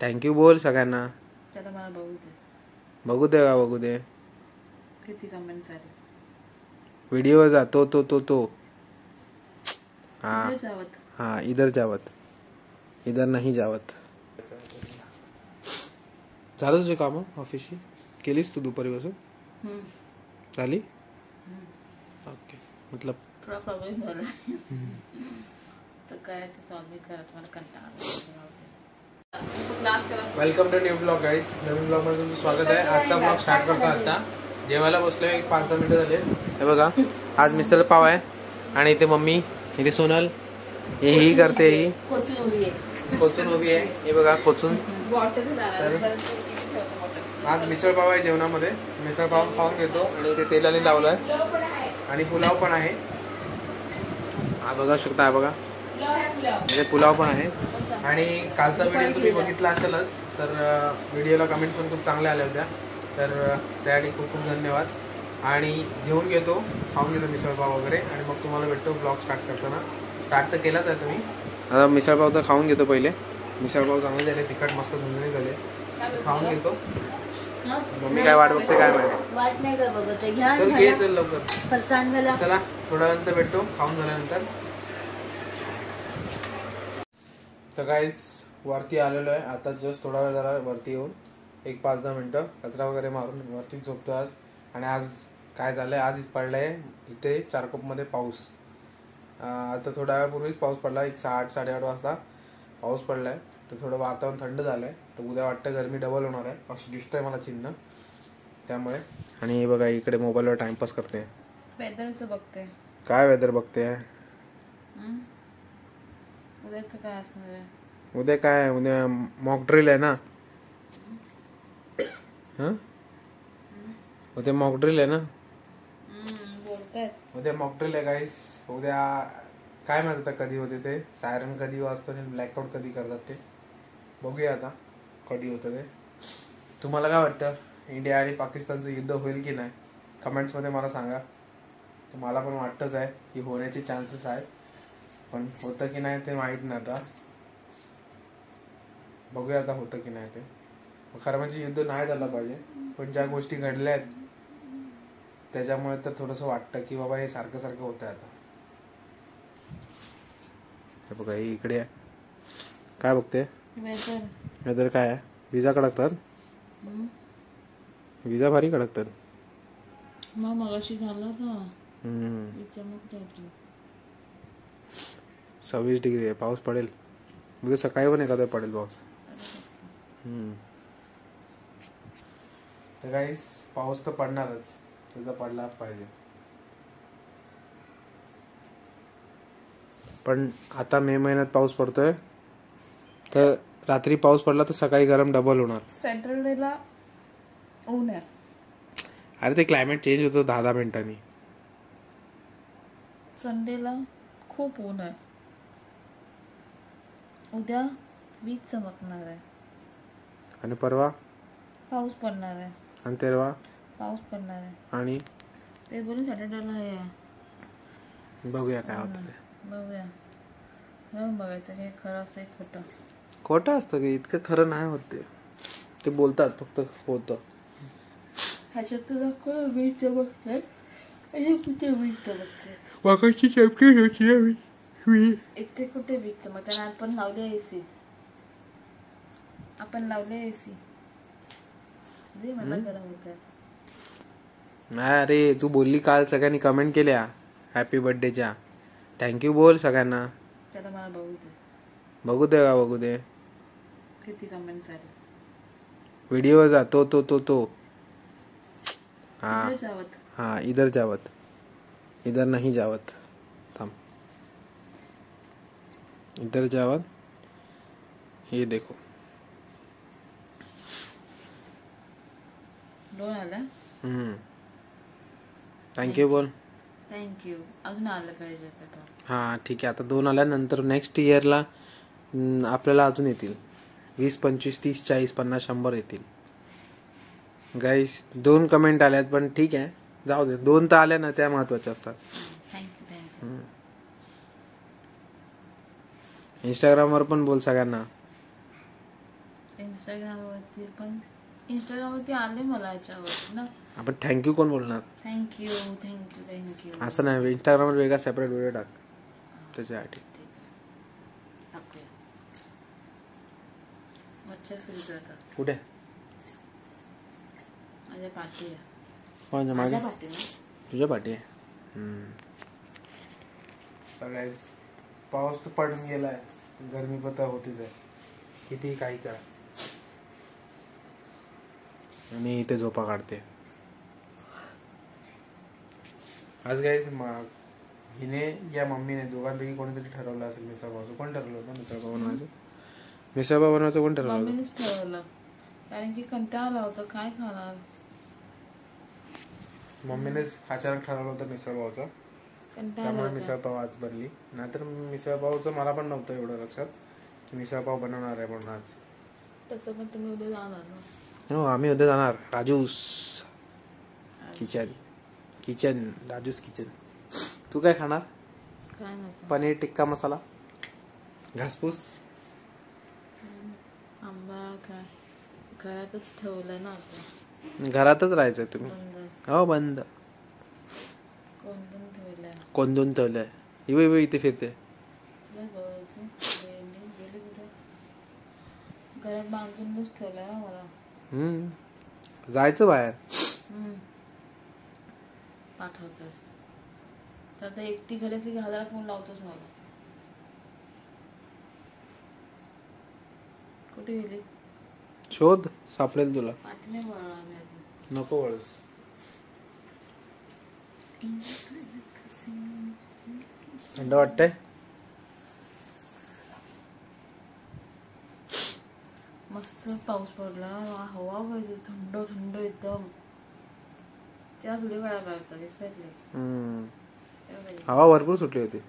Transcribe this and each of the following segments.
Thank you बोल सगळ्यांना. चला मला बघू दे. बघू दे का बघू दे. किती कमेंट्स आले. व्हिडिओ जा तो हाँ इधर जावत. हाँ इधर जावत, इधर नहीं जावत. झालं तुझे काम ऑफिसची? केलीस तू दुपारी बसून? झाली? ओके. मतलब थोडा प्रॉब्लेम झाला तर काय ते सॉल्व करत मला कंटाळा. Welcome to new blog guys. नवीन ब्लॉग मध्ये तुमचं स्वागत आहे. आजचा ब्लॉग स्टार्ट करतो. आता जेवायला बसलोय. एक 5-10 मिनिटं झाले. हे बघा आज मिसळ पाव आहे आणि इथे मम्मी, इथे सोनल ही करते. ही खोचून उभी आहे. हे बघा खोचून. आज मिसळ पाव आहे जेवणामध्ये. मिसळ पाव खाऊन घेतो आणि इथे तेलाने लावलाय आणि पुलाव पण आहे. हा बघा शकता. हा बघा म्हणजे पुलाव पण आहे. आणि कालचा व्हिडिओ तुम्ही बघितला असेलच तर व्हिडिओला कमेंट्स पण खूप चांगल्या आल्या होत्या. तर त्यासाठी खूप खूप धन्यवाद. आणि जेवून घेतो, खाऊन घेतो मिसळपाव वगैरे आणि मग तुम्हाला भेटतो ब्लॉग स्टार्ट करताना. स्टार्ट तर केलाच आहे तुम्ही. आता मिसळपाव तर खाऊन घेतो पहिले. मिसळपाव चांगले झाले, तिखट मस्त झणझणीत झाले. खाऊन घेतो. मम्मी काय वाट बघते काय माहिती. वाट नाही कर बघत. घ्या चल घे चल लवकर. फरसाण झाला. चला थोड्या नंतर भेटतो खाऊन झाल्यानंतर. तर गाईस वरती आलेलो आहे आता. जस्ट थोडा वेळ झाला वरती येऊन. एक 5-10 मिनिटं कचरा वगैरे मारून वरती झोपतो आज. आणि आज काय झालंय, आज पडलाय इथे चारकोपमध्ये पाऊस. आता थोड्या वेळापूर्वीच पाऊस पडला. एक 8-8:30 वाजता पाऊस पडलाय. तर थोडं वातावरण थंड झालंय. तर उद्या वाटतं गरमी डबल होणार आहे असं दिसतंय मला चिन्ह त्यामुळे. आणि हे बघा इकडे मोबाईलवर टाइमपास करते. वेदरचं बघते. काय वेदर बघते? उद्याचं काय असणार आहे? उद्या काय? उद्या मॉक ड्रिल आहे ना. उद्या मॉक ड्रिल आहे ना. बोलतायत उद्या मॉक ड्रिल आहे गाईस. उद्या काय माहित आता कधी होते ते. सायरन कधी वाजतो आणि ब्लॅकआउट कधी करतात ते बघूया आता कधी होतं ते. तुम्हाला काय वाटतं, इंडिया आणि पाकिस्तानचं युद्ध होईल की नाही? कमेंट्समध्ये मला सांगा. तर मला पण वाटतंच आहे की होण्याचे चान्सेस आहेत, पण होतं की नाही ते माहीत नाही. आता बघूया आता होतं की नाही ते. खरं म्हणजे युद्ध नाही झालं पाहिजे, पण ज्या गोष्टी घडल्या आहेत त्याच्यामुळे तर थोडंसं वाटतं की बाबा हे सारखं सारखं होतं आता. बघा ही इकडे आहे. काय बघते? वेदर काय आहे? विजा कडकतात. विजा भारी कडकतात. मग मगाशी झालं ना. 26 डिग्री आहे. पाऊस पडेल उद्या सकाळी पण एखादा पडेल पाऊस. तर गाईस पाऊस तर पडणारच. त्याचा पडला पाहिजे. पण आता मे महिन्यात पाऊस पडतोय तर रात्री पाऊस पडला तर सकाळी गरम डबल होणार. सॅटरडेला ऊन आहे. अरे ते क्लायमेट चेंज होतो 10-10 मिनिटांनी. संडेला खूप ऊन आहे. उद्या वीज चमकणार आहे आणि परवा पाऊस पडणार आहे आणि तेरवा पाऊस पडणार आहे. आणि ते बोलून सॅटरडेला हे आहे. बघूया काय होतं ते. बघूया. बघायचं हे खरं असतं खोटं. खोटं असतं की इतकं खरं नाही होत ते बोलतात फक्त होतं. ह्याच्यात तुझा वीज चमकते. कुठे वीज चमकते? वाकाची चमकी होती. इथे कुठे वीज चमकते? आपण लावले एसी. आपण लावले एसी. मला गरम होत. नाही अरे तू बोलली काल सगळ्यांनी कमेंट केल्या हॅपी बर्थडेच्या. थँक्यू बोल सगळ्यांना. चला मला बघू दे. बघू दे का बघू दे. किती कमेंट्स आले. व्हिडिओ जा तो हाँ जावत. हाँ इधर जावत, इधर नहीं जावत. थांब. इधर जावत. ये देखो 2 आला. थँक्यू बोल. थँक्यू. अजून आलं पाहिजे. हां ठीक आहे. आता 2 आल्यानंतर नेक्स्ट इयरला आपल्याला अजून येतील 20, 25, 30, 40, 50, 100 येतील. गाईस 2 कमेंट आल्यात पण ठीक आहे जाऊ दे. 2 तर आल्या ना त्या महत्वाच्या असतात. थँक्यू. इंस्टाग्रामवर पण बोल सगळ्यांना. इंस्टाग्रामवरती पण इंस्टाग्रामवरती आले मला याच्यावर ना. आपण थँक्यू कोण बोलणार? Thank you thank you thank you. असं नाही, इंस्टाग्रामवर वेगळा सेपरेट व्हिडिओ टाक त्याच्यासाठी. टाकूया. मच्छर फिरतो आता. कुठे? माझ्या पाठी आहे. माझ्या माझ्या पाठी ना. तुझ्या पाठी आहे. पाऊस तर पडून गेलाय, गरमी पण होतीच आहे, किती काही करा. आणि इथे झोपा काढते आज गाईस. हिने या मम्मीने दोघांपैकी कोणीतरी ठरवलं असेल मिसळ पावचं. कोण ठरवलं होतं मिसळ पाव बनवायचं? मिसळ पाव बनवायचं कोण ठरवलं? मम्मीनेच ठरवलं, कारण की कंटाळा आला होता, काय खाणार. मम्मीनेच अचानक ठरवलं होतं मिसळ पावचं, त्यामुळे मिसळ पाव आज बनली. नाहीतर मिसळ पावचं मला पण नव्हतं एवढं लक्षात की मिसळ पाव बनवणार आहे म्हणून आज. तसं पण तुम्ही उद्या जाणार ना. हो, आम्ही उद्या जाणार. Raju's kitchen Raju's kitchen. तू काय खाणार? काय नको. पनीर टिक्का मसाला, घासपूस, आंबा काय घरातच ठेवलंय ना आता. घरातच राहायचंय तुम्ही? बंद. हो बंद. कोण ठेवलंय? कोंदून ठेवलंय. इवे इथे फिरते. घरात बांधूनच ठेवलंय ना मला. जायचं बाहेर. पाठवतोस सध्या एकटी घरी की 1000 फोन लावतोस मला. कुठे गेली? शोध, सापडेल तुला. पाठीने वळला मी आधी. नको वळस. थंड वाटतंय? मस्त पाऊस पडला, हवा पाहिजे, थंड थंड एकदम. त्या व्हिडिओ काढायला होता, विसरले. हवा भरपूर सुटली होती,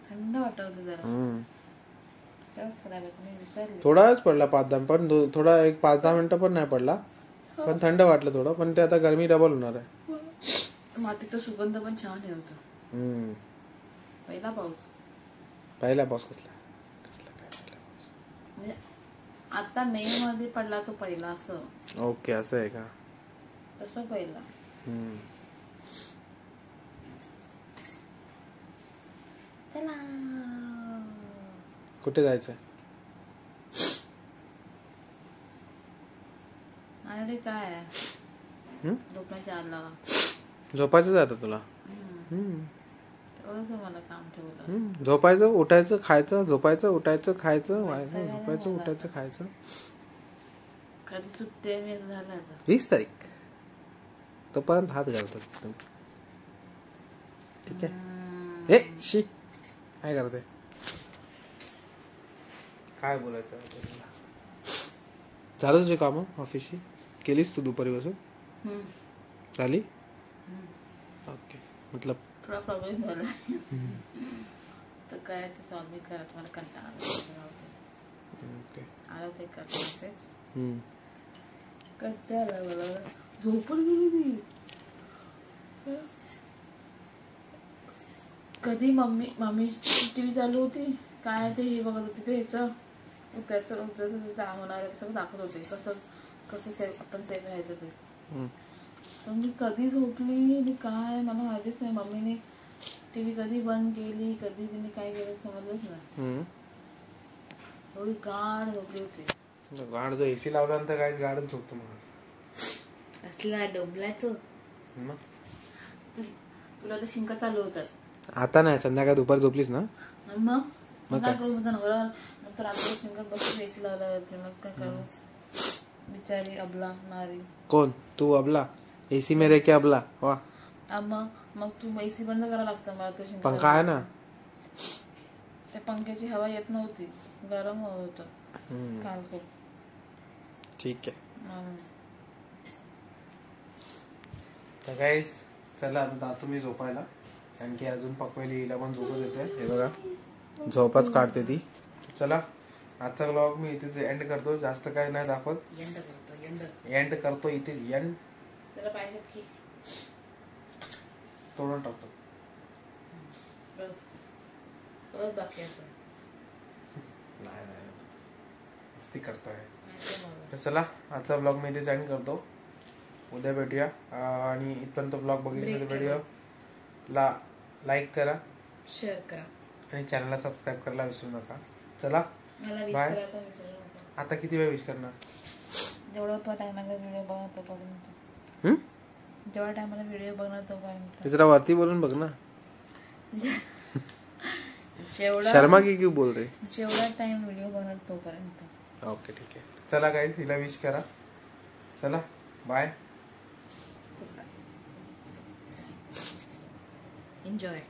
थंड वाटत होतं जरा. थोडाच पडला 5-10 पण थोडा एक 5-10 मिनिटं पण नाही पडला, पण थंड वाटलं थोडं. पण ते आता गरमी डबल होणार आहे. मातीचा सुगंध पण छान आहे होता. पहिला पाऊस कसला म्हणजे आता मे मध्ये पडला तो पहिला. असं ओके, असं आहे का? तसं पहिला. कुठे जायचं? अरे काय झोपायच्या आला. झोपायचं जातं तुला? तेवढंच मला काम ठेवलं. झोपायचं, उठायचं, खायचं, झोपायचं, उठायचं, खायचं, व्हायचं, झोपायचं, उठायचं, खायचं. कधी सुट्टी मी असं झालं. 20 तारीख तोपर्यंत हात घालतात तुम्ही. ठीक आहे? ए शी, काय करते? काय बोलायचं? झालं तुझे काम ऑफिसची? केलीस तू दुपारी बसून? झाली? ओके. मतलब थोडा प्रॉब्लेम झाला तर काय ते सॉल्व करत मला कंटाळा आला होते का मेसेज. कधी आला मला, झोपून गेली मी. कधी मम्मी टीव्ही चालू होती, काय ते हे बघत होती, ते ह्याचं त्याचं होणार आहे सगळं दाखवत होते, कसं सेफ आपण सेफ राहायचं ते. तर मी कधी झोपली आणि काय मला माहितीच नाही. मम्मीने टीव्ही कधी बंद केली, कधी तिने काय केलं समजलंच नाही. थोडी गाढ झोपली होती. गाढ जो एसी लावल्यानंतर काय गाढच झोपतो मला. असला डोबलाचं. तुला तर शिंका चालू होतात. आता नाही, संध्याकाळी दुपारी झोपलीस ना मग काय करू. नंतर रात्री शिंका बसून एसी लावला होते. मग काय करू. बिचारी अबला नारी. कोण तू? अबला? एसी में रह के अबला? वाह. मग तू एसी बंद करायला लागतं मला. तो पंखा आहे ना. त्या पंख्याची हवा येत नव्हती, गरम होत होतं काल खूप. ठीक आहे. तर गाईस चला आता जातो मी झोपायला, कारण की अजून पकवायला हिला पण झोपच येते. हे बघा झोपच काढते ती. चला आजचा व्लॉग मी इथेच एंड करतो. जास्त काय नाही दाखवत. एंड करतो इथे. एंड तोडून टाकतो. नाही मस्ती करतोय. तर चला आजचा ब्लॉग मी इथे एंड करतो. उद्या भेटूया. आणि इथपर्यंत ब्लॉग बघितला तर व्हिडिओ ला लाईक करा, शेअर करा आणि चॅनलला सबस्क्राईब करायला विसरू नका. चला बाय. आता किती वेळ विश करणार? जेवढा टायमाला व्हिडिओ बघणार तोपर्यंत. जेवढा टायमाला व्हिडिओ बघणार तोपर्यंत. जरा वरती बोलून बघ ना. जेवढा शर्मा की क्यों बोल रहे? जेवढा टाइम व्हिडिओ बघणार तोपर्यंत. ओके ठीक आहे. चला गाईस, हिला विश करा. चला बाय. एन्जॉय.